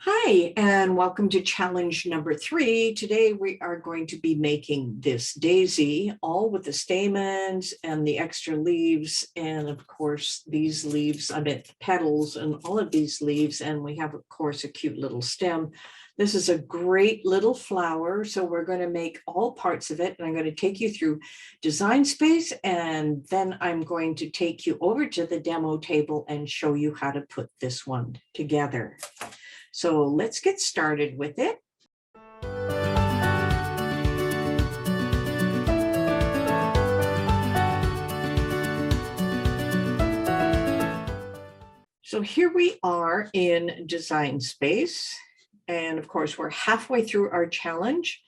Hi, and welcome to challenge number 3. Today we are going to be making this daisy, all with the stamens and the extra leaves, and of course these leaves, petals and all of these leaves, and we have of course a cute little stem. This is a great little flower, so we're going to make all parts of it, and I'm going to take you through Design Space, and then I'm going to take you over to the demo table and show you how to put this one together. So let's get started with it. So here we are in Design Space. And of course, we're halfway through our challenge.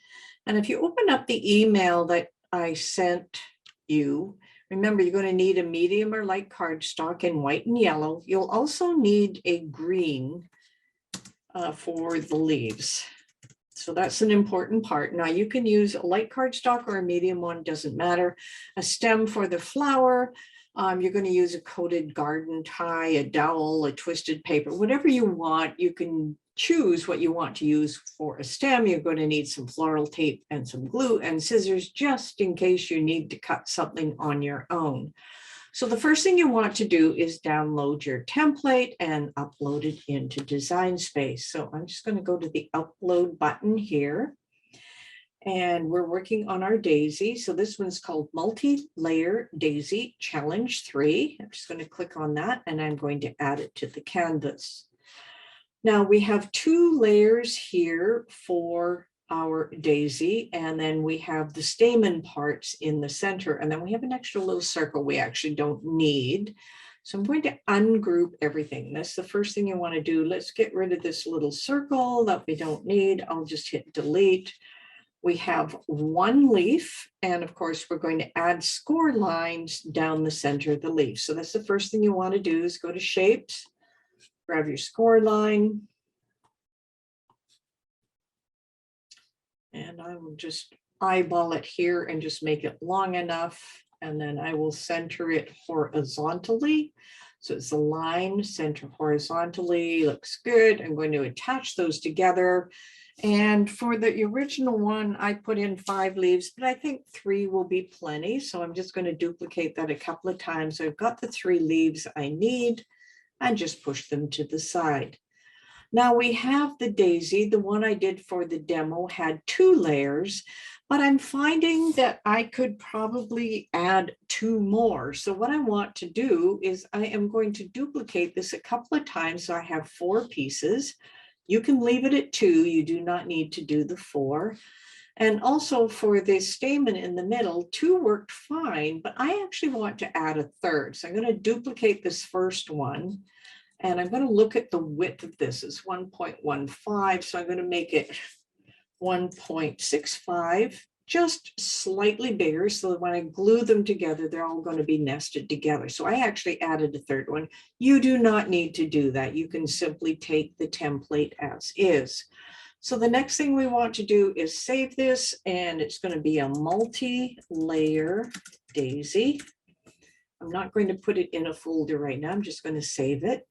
And if you open up the email that I sent you, remember you're going to need a medium or light cardstock in white and yellow. You'll also need a green for the leaves. So that's an important part. Now you can use a light cardstock or a medium one, doesn't matter. A stem for the flower. You're going to use a coated garden tie, a dowel, a twisted paper, whatever you want. You can choose what you want to use for a stem. You're going to need some floral tape and some glue and scissors just in case you need to cut something on your own. So the first thing you want to do is download your template and upload it into Design Space. So I'm just going to go to the upload button here. And we're working on our daisy. So this one's called Multi-Layer Daisy Challenge 3. I'm just going to click on that and I'm going to add it to the canvas. Now we have 2 layers here for our daisy, and then we have the stamen parts in the center, and then we have an extra little circle we actually don't need. So I'm going to ungroup everything. That's the first thing you want to do. Let's get rid of this little circle that we don't need. I'll just hit delete. We have 1 leaf, and of course we're going to add score lines down the center of the leaf. So that's the first thing you want to do is go to shapes, grab your score line, and I will just eyeball it here and just make it long enough. And then I will center it horizontally. So it's a line, center horizontally, looks good. I'm going to attach those together. And for the original one, I put in 5 leaves, but I think 3 will be plenty. So I'm just going to duplicate that a couple of times. So I've got the 3 leaves I need and just push them to the side. Now we have the daisy. The one I did for the demo had 2 layers, but I'm finding that I could probably add 2 more. So what I want to do is I am going to duplicate this a couple of times. So I have 4 pieces. You can leave it at 2. You do not need to do the 4. And also for the stamen in the middle, 2 worked fine, but I actually want to add a 3rd. So I'm going to duplicate this first one. And I'm going to look at the width of this. It's 1.15, so I'm going to make it 1.65, just slightly bigger, so that when I glue them together, they're all going to be nested together. So I actually added a 3rd one. You do not need to do that. You can simply take the template as is. So the next thing we want to do is save this, and it's going to be a multi-layer daisy. I'm not going to put it in a folder right now. I'm just going to save it.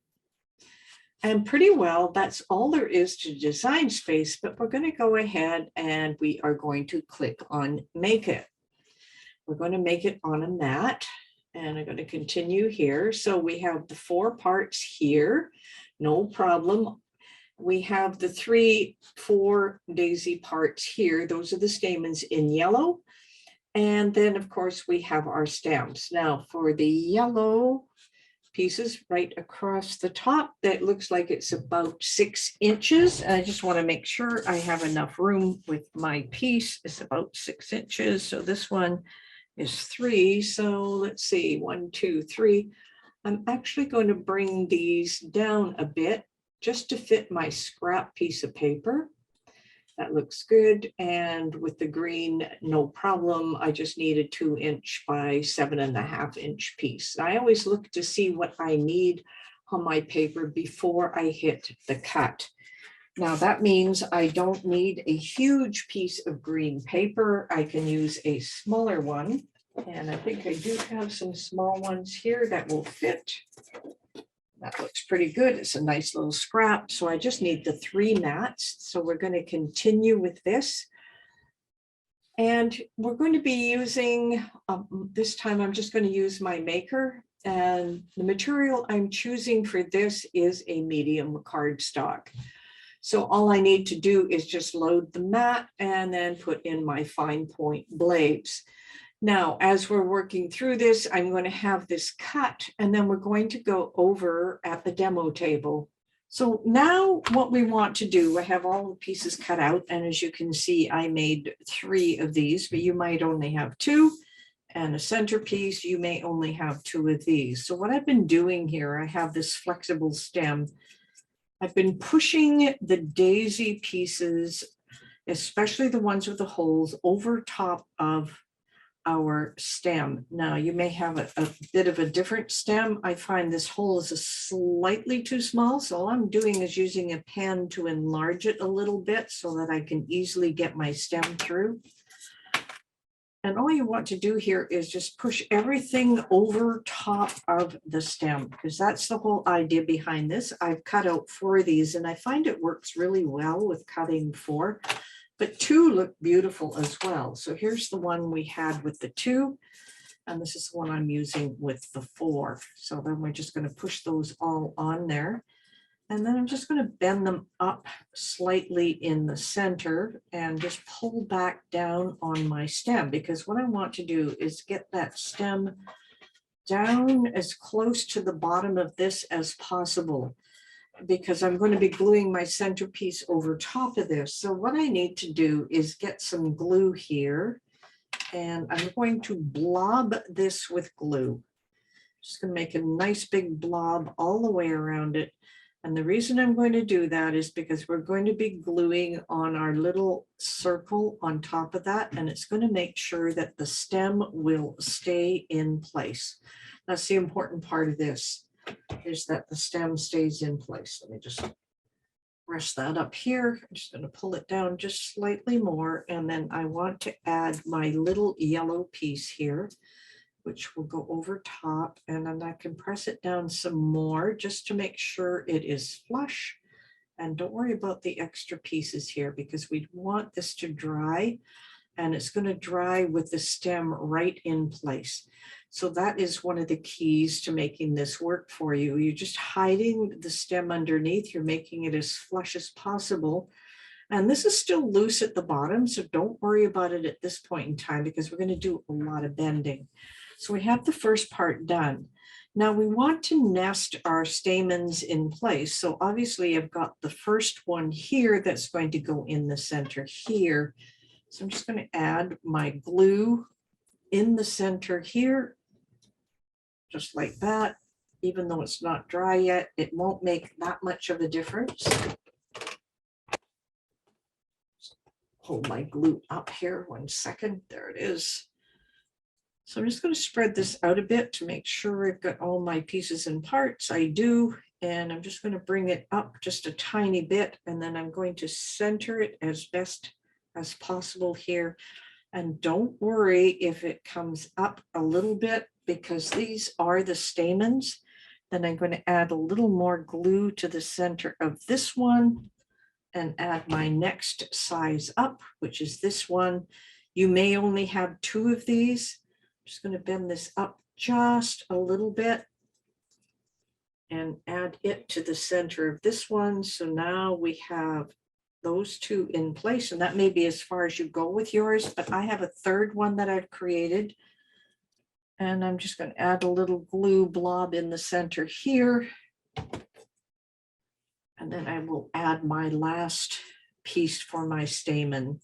And pretty well, that's all there is to Design Space, but we're going to go ahead and we are going to click on Make It. We're going to make it on a mat, and I'm going to continue here. So we have the 4 parts here, no problem. We have the 4 daisy parts here. Those are the stamens in yellow. And then, of course, we have our stems. Now, for the yellow pieces right across the top, that looks like it's about 6 inches. And I just want to make sure I have enough room with my piece. It's about 6 inches. So this one is 3. So let's see, 1, 2, 3. I'm actually going to bring these down a bit just to fit my scrap piece of paper. That looks good. And with the green, no problem. I just need a 2-inch by 7.5-inch piece. I always look to see what I need on my paper before I hit the cut. Now that means I don't need a huge piece of green paper. I can use a smaller one. And I think I do have some small ones here that will fit. That looks pretty good. It's a nice little scrap. So I just need the 3 mats. So we're going to continue with this. And we're going to be using, this time I'm just going to use my maker. And the material I'm choosing for this is a medium cardstock. So all I need to do is just load the mat and then put in my fine point blades. Now, as we're working through this, I'm going to have this cut, and then we're going to go over at the demo table. So now what we want to do, I have all the pieces cut out, and as you can see, I made 3 of these, but you might only have 2. And a centerpiece, you may only have 2 of these. So what I've been doing here, I have this flexible stem. I've been pushing the daisy pieces, especially the ones with the holes, over top of our stem. Now you may have a bit of a different stem. I find this hole is slightly too small. So all I'm doing is using a pen to enlarge it a little bit so that I can easily get my stem through. And all you want to do here is just push everything over top of the stem, because that's the whole idea behind this. I've cut out 4 of these, and I find it works really well with cutting 4, but 2 look beautiful as well. So here's the one we had with the 2, and this is the one I'm using with the 4. So then we're just going to push those all on there. And then I'm just going to bend them up slightly in the center and just pull back down on my stem, because what I want to do is get that stem down as close to the bottom of this as possible, because I'm going to be gluing my centerpiece over top of this. So what I need to do is get some glue here, and I'm going to blob this with glue. Just going to make a nice big blob all the way around it. And the reason I'm going to do that is because we're going to be gluing on our little circle on top of that, and it's going to make sure that the stem will stay in place. That's the important part of this, is that the stem stays in place. Let me just brush that up here. I'm just going to pull it down just slightly more, and then I want to add my little yellow piece here, which will go over top, and then I can press it down some more just to make sure it is flush. And don't worry about the extra pieces here, because we want this to dry, and it's going to dry with the stem right in place. So that is one of the keys to making this work for you. You're just hiding the stem underneath. You're making it as flush as possible. And this is still loose at the bottom, so don't worry about it at this point in time, because we're going to do a lot of bending. So we have the first part done. Now we want to nest our stamens in place. So obviously I've got the first one here that's going to go in the center here. So I'm just going to add my glue in the center here, just like that. Even though it's not dry yet, it won't make that much of a difference. Hold my glue up here 1 second. There it is. So I'm just going to spread this out a bit to make sure I've got all my pieces and parts. I do, and I'm just going to bring it up just a tiny bit, and then I'm going to center it as best as possible here. And don't worry if it comes up a little bit, because these are the stamens. Then I'm going to add a little more glue to the center of this one and add my next size up, which is this one. You may only have 2 of these. Just going to bend this up just a little bit and add it to the center of this one. So now we have those 2 in place, and that may be as far as you go with yours, but I have a third one that I've created. And I'm just going to add a little glue blob in the center here. And then I will add my last piece for my stamen.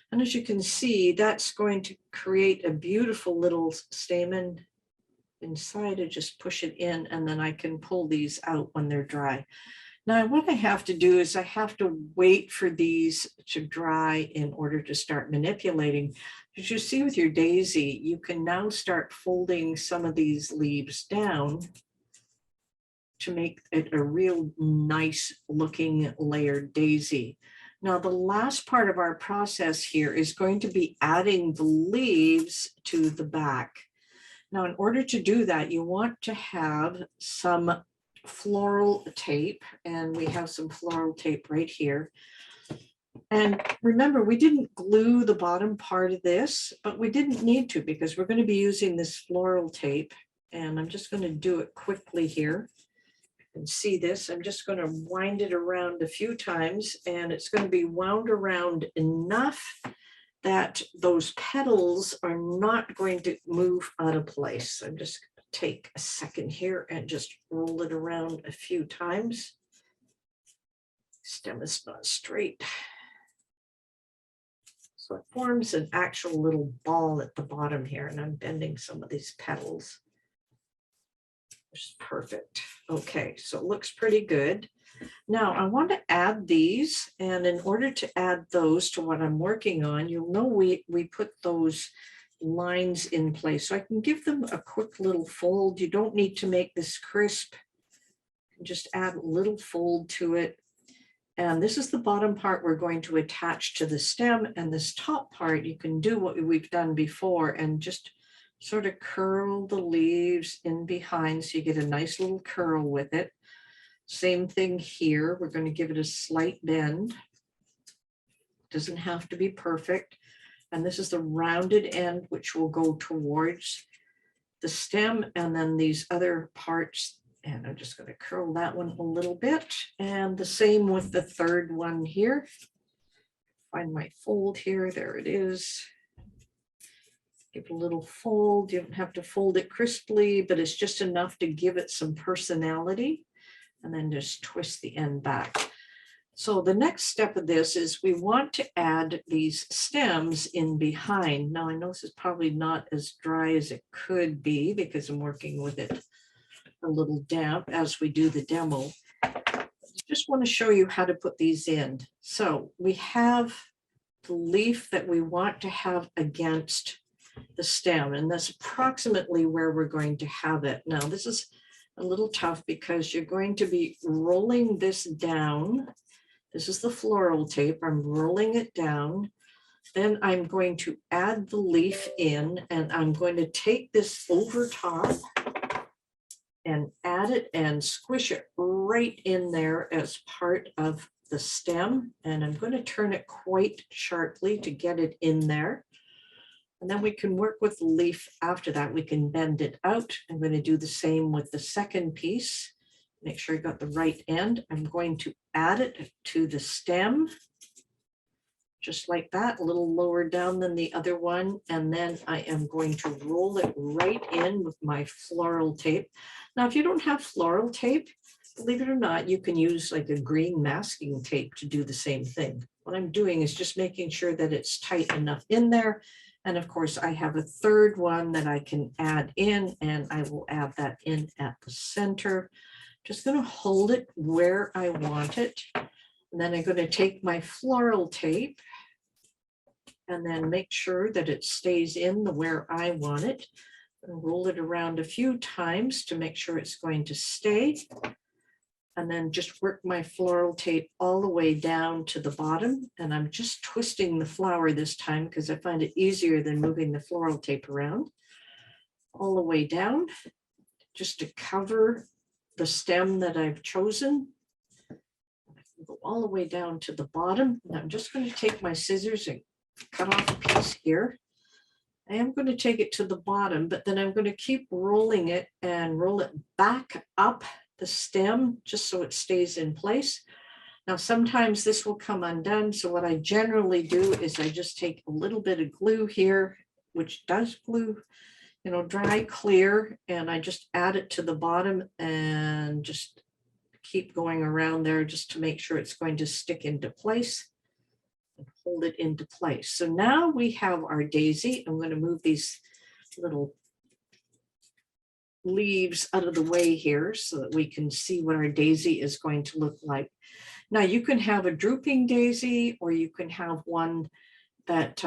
And as you can see, that's going to create a beautiful little stamen inside. I just push it in, and then I can pull these out when they're dry. Now, what I have to do is I have to wait for these to dry in order to start manipulating. As you see with your daisy, you can now start folding some of these leaves down to make it a real nice looking layered daisy. Now, the last part of our process here is going to be adding the leaves to the back. Now, in order to do that, you want to have some floral tape, and we have some floral tape right here. And remember, we didn't glue the bottom part of this, but we didn't need to because we're going to be using this floral tape. And I'm just going to do it quickly here. You can see this. I'm just going to wind it around a few times, and it's going to be wound around enough that those petals are not going to move out of place. I'm just going to take a second here and just roll it around a few times. Stem is not straight. So it forms an actual little ball at the bottom here, and I'm bending some of these petals. Which is perfect. Okay, so it looks pretty good. Now I want to add these, and in order to add those to what I'm working on, you'll know we put those lines in place. So I can give them a quick little fold. You don't need to make this crisp. You can just add a little fold to it. And this is the bottom part we're going to attach to the stem, and this top part, you can do what we've done before and just sort of curl the leaves in behind so you get a nice little curl with it. Same thing here. We're going to give it a slight bend. Doesn't have to be perfect. And this is the rounded end, which will go towards the stem, and then these other parts. And I'm just going to curl that one a little bit. And the same with the third one here. Find my fold here. There it is. Give it a little fold. You don't have to fold it crisply, but it's just enough to give it some personality. And then just twist the end back. So the next step of this is we want to add these stems in behind. Now I know this is probably not as dry as it could be because I'm working with it a little damp as we do the demo. I just want to show you how to put these in. So we have the leaf that we want to have against the stem, and that's approximately where we're going to have it. Now this is a little tough because you're going to be rolling this down. This is the floral tape. I'm rolling it down. Then I'm going to add the leaf in, and I'm going to take this over top and add it and squish it right in there as part of the stem. And I'm going to turn it quite sharply to get it in there. And then we can work with the leaf after that. We can bend it out. I'm going to do the same with the second piece. Make sure I got the right end. I'm going to add it to the stem, just like that, a little lower down than the other one. And then I am going to roll it right in with my floral tape. Now, if you don't have floral tape, believe it or not, you can use like a green masking tape to do the same thing. What I'm doing is just making sure that it's tight enough in there. And of course, I have a third one that I can add in, and I will add that in at the center. Just going to hold it where I want it. And then I'm going to take my floral tape and then make sure that it stays in the where I want it. And roll it around a few times to make sure it's going to stay. And then just work my floral tape all the way down to the bottom. And I'm just twisting the flower this time because I find it easier than moving the floral tape around. All the way down, just to cover the stem that I've chosen. Go all the way down to the bottom. And I'm just going to take my scissors and cut off a piece here. I am going to take it to the bottom, but then I'm going to keep rolling it and roll it back up the stem just so it stays in place. Now, sometimes this will come undone. So what I generally do is I just take a little bit of glue here, which does glue, you know, dry clear, and I just add it to the bottom and just keep going around there just to make sure it's going to stick into place and hold it into place. So now we have our daisy. I'm going to move these little leaves out of the way here so that we can see what our daisy is going to look like. Now you can have a drooping daisy, or you can have one that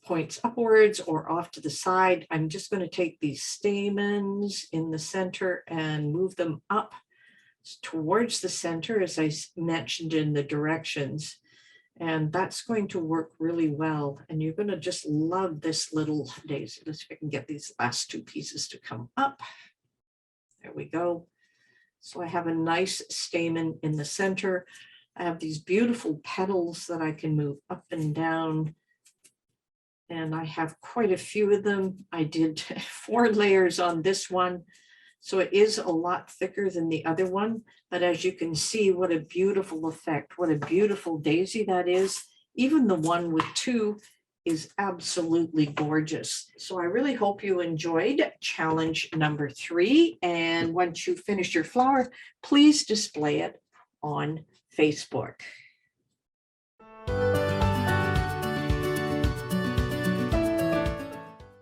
points upwards or off to the side. I'm just going to take these stamens in the center and move them up towards the center, as I mentioned in the directions. And that's going to work really well. And you're going to just love this little daisy. Let's see if I can get these last two pieces to come up. There we go. So I have a nice stamen in the center. I have these beautiful petals that I can move up and down. And I have quite a few of them. I did 4 layers on this one. So it is a lot thicker than the other one. But as you can see, what a beautiful effect. What a beautiful daisy that is. Even the one with 2 is absolutely gorgeous. So I really hope you enjoyed challenge number 3. And once you finish your flower, please display it on Facebook.